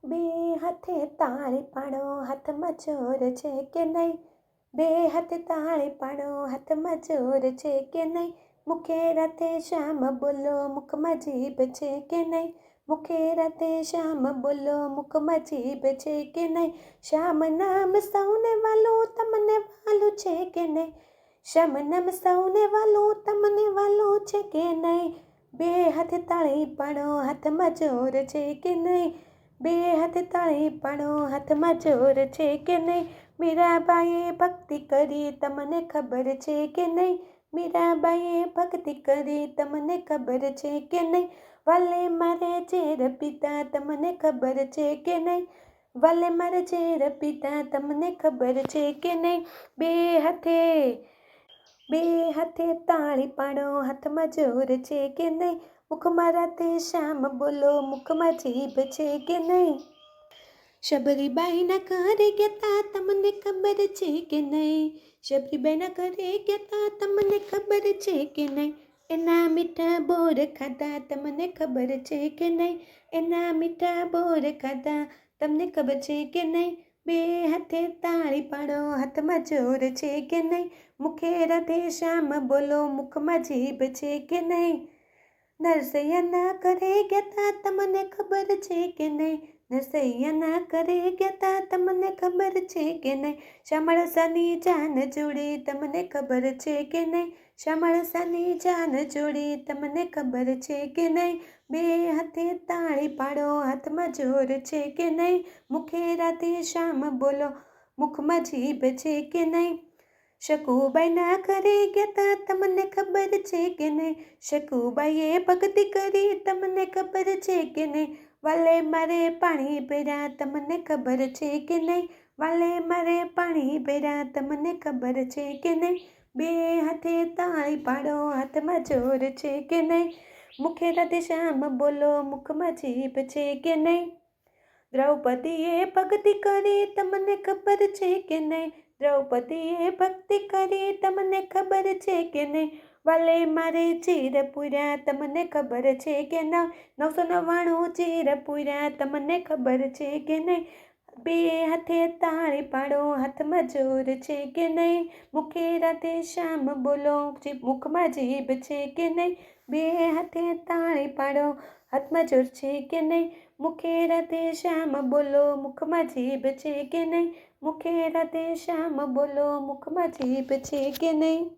બે હાથે તાળી પાડો, હાથમાં જોર છે કે નહીં? બે હાથે તાળી પાડો, હાથમાં જોર છે કે નહીં? મુખે રાતે શ્યામ બોલો, મુખમાં જીભ છે કે નહીં? મુખે રાતે શ્યામ બોલો, મુખમાં જીભ છે કે નહીં? શ્યામ નામ સૌને વાલું, તમને વાલું છે કે નહીં? શ્યામ નામ સૌને વાલું, તમને વાલું છે કે નહીં? બે હાથે તાળી પાડો, હાથમાં જોર છે કે નહીં? બે હાથે તાળી પાડો, હાથમાં જોર છે કે નહીં? મીરાબાઈએ ભક્તિ કરી, તમને ખબર છે કે નહીં? મીરાબાઈએ ભક્તિ કરી, તમને ખબર છે કે નહીં? વાલે મારે ઝેર પીતા, તમને ખબર છે કે નહીં? વાલે મારે ઝેર પીતા, તમને ખબર છે કે નહીં? બે હાથે તાળી પાડો, હાથમાં જોર છે કે નહીં? મુખમાં રાતે શ્યામ બોલો, મુખમાં જીભ છે કે નહીં? શબરીબાઈના ઘરે ગયા, તમને ખબર છે કે નહીં? શબરીબાઈના ઘરે ગયા, તમને ખબર છે કે નહીં? એના મીઠા બોર ખાધા, તમને ખબર છે કે નહીં? એના મીઠા બોર ખાધા, તમને ખબર છે કે નહીં? બે હાથે તાળી પાડો, હાથમાં જોર છે કે નહીં? મુખે રાધે શ્યામ બોલો, મુખમાં જીભ છે કે નહીં? નરસૈયાના ઘરે ગયા, તમને ખબર છે કે નહીં? નરસૈયાના ઘરે ગયા, તમને ખબર છે કે નહીં? શામળસાની જાન જોડી, તમને ખબર છે કે નહીં? શામળસાની જાન જોડી, તમને ખબર છે કે નહીં? બે હાથે તાળી પાડો, હાથમાં જોર છે કે નહીં? મુખે રાધે શ્યામ બોલો, મુખમાં જીભ છે કે નહીં? શકુબાઈના ઘરે ગયા, તમને ખબર છે કે નહીં? શકુબાઈએ ભક્તિ કરી, તમને ખબર છે કે નહીં? વાલે મારે પાણી ભર્યા, તમને ખબર છે કે નહીં? વાલે મારે પાણી ભર્યા, તમને ખબર છે કે નહીં? બે હાથે તાળી પાડો, હાથમાં જોર છે કે નહીં? મુખે રાધે શ્યામ બોલો, મુખમાં જીભ છે કે નહીં? દ્રૌપદીએ ભક્તિ કરી, તમને ખબર છે કે નહીં? દ્રૌપદીએ ભક્તિ કરી, તમને ખબર છે કે નહીં? વાલે મારે ચીર પૂર્યા, તમને ખબર છે કે નહીં? 999 ચીર પૂર્યા, તમને ખબર છે કે નહીં? બે હાથે તાળી પાડો, હાથમાં જોર છે કે નહીં? મુખે રાધે શ્યામ બોલો, મુખમાં જીભ છે કે નહીં? બે હાથે તાળી પાડો, હાથમાં જોર છે કે નહીં? મુખે રાધે શ્યામ બોલો, મુખમાં જીભ છે કે નહીં? મુખે રાધે શ્યામ બોલો, મુખમાં જીભ છે કે નહીં?